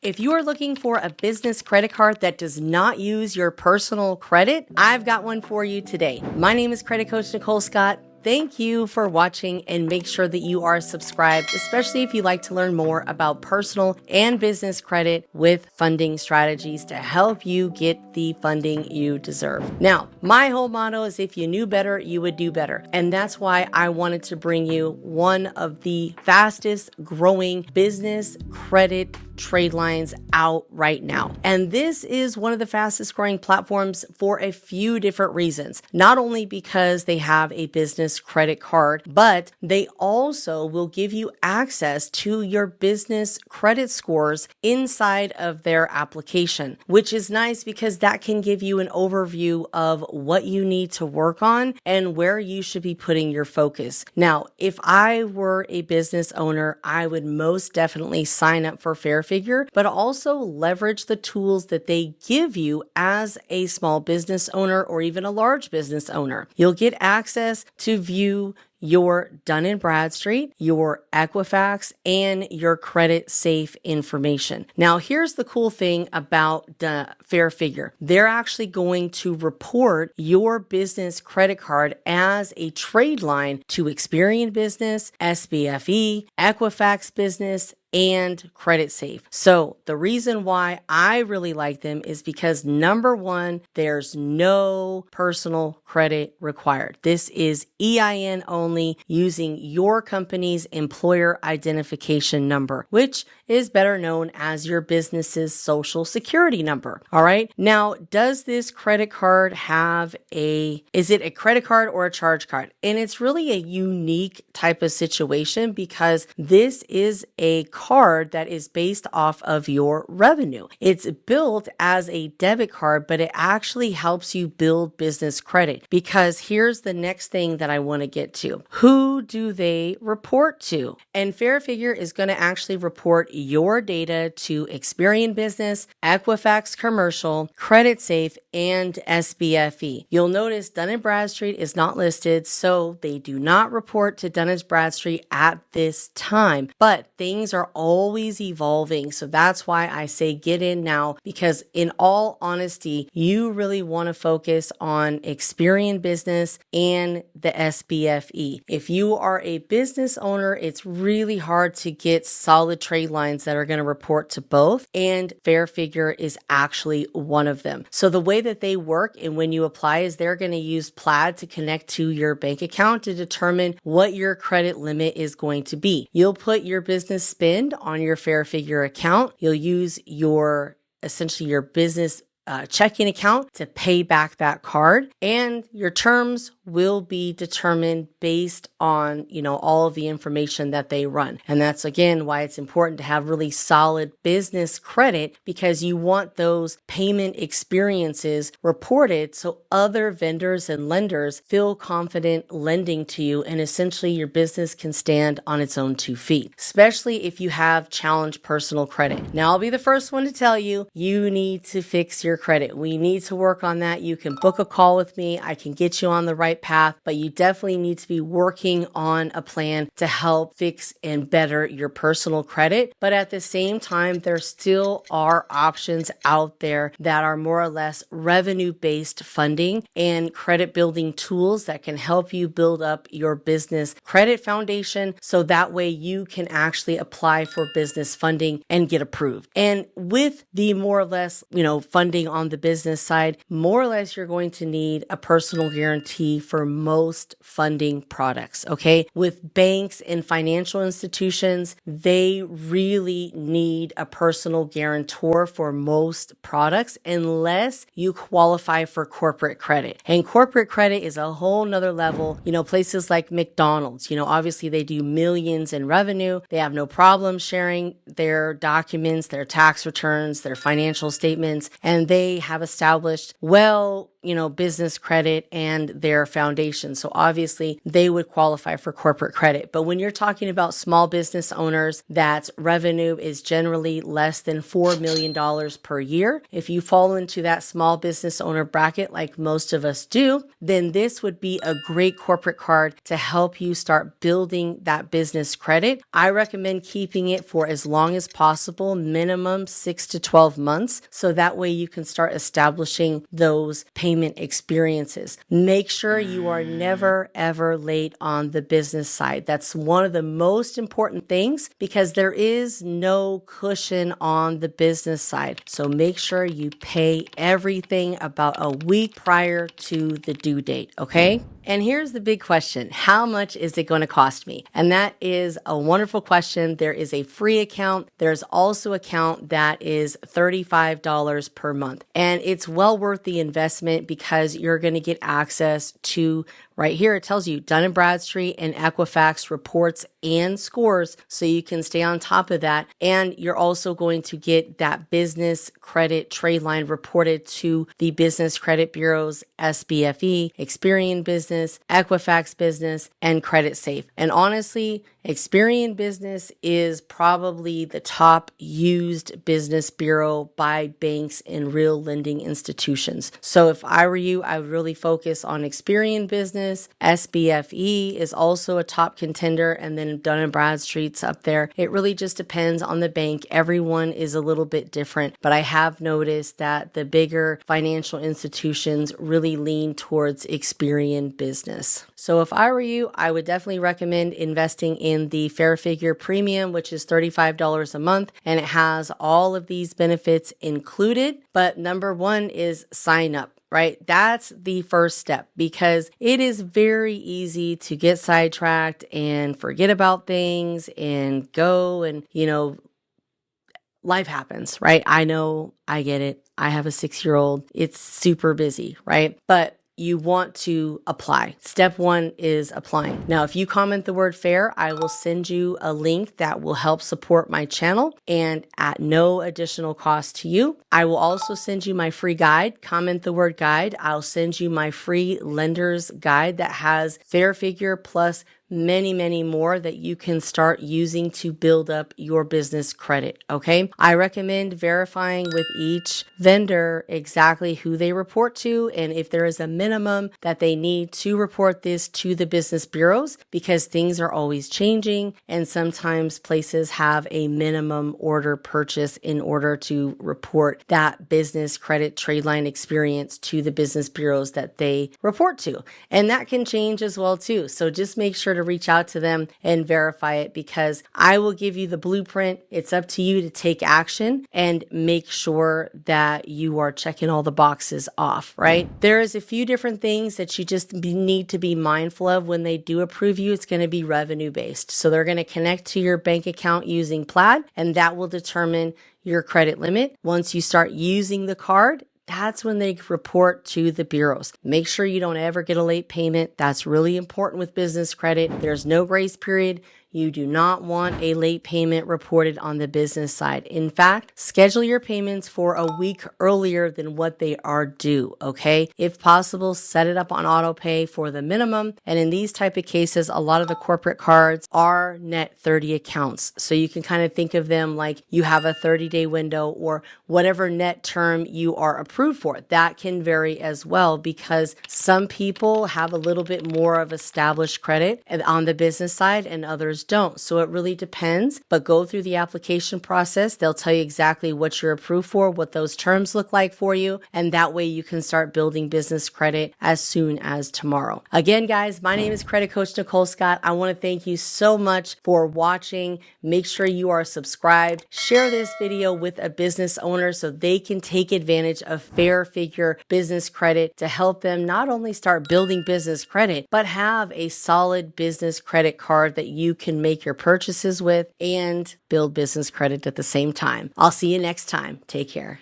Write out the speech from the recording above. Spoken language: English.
If you are looking for a business credit card that does not use your personal credit, I've got one for you today. My name is Credit Coach Nicole Scott. Thank you for watching, and make sure that you are subscribed, especially if you'd like to learn more about personal and business credit with funding strategies to help you get the funding you deserve. Now, my whole motto is if you knew better, you would do better. And that's why I wanted to bring you one of the fastest growing business credit trade lines out right now. And this is one of the fastest growing platforms for a few different reasons. Not only because they have a business credit card, but they also will give you access to your business credit scores inside of their application, which is nice because that can give you an overview of what you need to work on and where you should be putting your focus. Now, if I were a business owner, I would most definitely sign up for FairFigure, but also leverage the tools that they give you as a small business owner or even a large business owner. You'll get access to view your Dun & Bradstreet, your Equifax, and your credit safe information. Now, here's the cool thing about the FairFigure. They're actually going to report your business credit card as a trade line to Experian Business, SBFE, Equifax Business, and Credit Safe. So the reason why I really like them is because number one, there's no personal credit required. This is EIN only using your company's employer identification number, which is better known as your business's social security number. All right. Now, does this credit card is it a credit card or a charge card? And it's really a unique type of situation because this is a card that is based off of your revenue. It's built as a debit card, but it actually helps you build business credit because here's the next thing that I want to get to. Who do they report to? And FairFigure is going to actually report your data to Experian Business, Equifax Commercial, Credit Safe, and SBFE. You'll notice Dun & Bradstreet is not listed, so they do not report to Dun & Bradstreet at this time, but things are always evolving. So that's why I say get in now, because in all honesty, you really want to focus on Experian Business and the SBFE. If you are a business owner, it's really hard to get solid trade lines that are going to report to both, and FairFigure is actually one of them. So the way that they work and when you apply is they're going to use Plaid to connect to your bank account to determine what your credit limit is going to be. You'll put your business spend on your FairFigure account. You'll use essentially your business checking account to pay back that card, and your terms will be determined based on, all of the information that they run. And that's again why it's important to have really solid business credit, because you want those payment experiences reported so other vendors and lenders feel confident lending to you, and essentially your business can stand on its own 2 feet, especially if you have challenged personal credit. Now, I'll be the first one to tell you, you need to fix your credit. We need to work on that. You can book a call with me. I can get you on the right path, but you definitely need to be working on a plan to help fix and better your personal credit. But at the same time, there still are options out there that are more or less revenue-based funding and credit building tools that can help you build up your business credit foundation, so that way you can actually apply for business funding and get approved. And with the more or less, funding on the business side, more or less you're going to need a personal guarantee for most funding products, okay? With banks and financial institutions, they really need a personal guarantor for most products unless you qualify for corporate credit. And corporate credit is a whole nother level. Places like McDonald's, obviously they do millions in revenue. They have no problem sharing their documents, their tax returns, their financial statements, and they have established business credit and their foundation. So obviously they would qualify for corporate credit. But when you're talking about small business owners that revenue is generally less than $4 million per year, if you fall into that small business owner bracket like most of us do, then this would be a great corporate card to help you start building that business credit. I recommend keeping it for as long as possible, minimum 6 to 12 months, so that way you can start establishing those payment experiences. Make sure you are never ever late on the business side. That's one of the most important things because there is no cushion on the business side. So make sure you pay everything about a week prior to the due date, okay? And here's the big question. How much is it going to cost me? And that is a wonderful question. There is a free account. There's also an account that is $35 per month. And it's well worth the investment because you're going to get access to, right here, it tells you Dun & Bradstreet and Equifax reports and scores, so you can stay on top of that. And you're also going to get that business credit trade line reported to the business credit bureaus, SBFE, Experian Business, Equifax Business, and Credit Safe. And honestly, Experian Business is probably the top used business bureau by banks and real lending institutions. So if I were you, I would really focus on Experian Business. SBFE is also a top contender, and then Dun & Bradstreet's up there. It really just depends on the bank. Everyone is a little bit different, but I have noticed that the bigger financial institutions really lean towards Experian Business. So if I were you, I would definitely recommend investing in the FairFigure Premium, which is $35 a month, and it has all of these benefits included. But number one is sign up. Right? That's the first step because it is very easy to get sidetracked and forget about things and go and, life happens, right? I know, I get it. I have a 6-year-old. It's super busy, right? But you want to apply. Step one is applying. Now, if you comment the word fair, I will send you a link that will help support my channel and at no additional cost to you. I will also send you my free guide. Comment the word guide. I'll send you my free lender's guide that has FairFigure plus many, many more that you can start using to build up your business credit. Okay. I recommend verifying with each vendor exactly who they report to and if there is a minimum that they need to report this to the business bureaus because things are always changing and sometimes places have a minimum order purchase in order to report that business credit trade line experience to the business bureaus that they report to. And that can change as well too. So just make sure to reach out to them and verify it because I will give you the blueprint. It's up to you to take action and make sure that you are checking all the boxes off, right? There is a few different things that you just need to be mindful of when they do approve you. It's going to be revenue based. So they're going to connect to your bank account using Plaid, and that will determine your credit limit. Once you start using the card, that's when they report to the bureaus. Make sure you don't ever get a late payment. That's really important with business credit. There's no grace period. You do not want a late payment reported on the business side. In fact, schedule your payments for a week earlier than what they are due, okay? If possible, set it up on auto pay for the minimum. And in these type of cases, a lot of the corporate cards are net 30 accounts. So you can kind of think of them like you have a 30-day window or whatever net term you are approved for. That can vary as well because some people have a little bit more of established credit on the business side and others don't. So it really depends, but go through the application process. They'll tell you exactly what you're approved for, what those terms look like for you. And that way you can start building business credit as soon as tomorrow. Again, guys, my name is Credit Coach Nicole Scott. I want to thank you so much for watching. Make sure you are subscribed. Share this video with a business owner so they can take advantage of FairFigure Business Credit to help them not only start building business credit, but have a solid business credit card that you can make your purchases with and build business credit at the same time. I'll see you next time. Take care.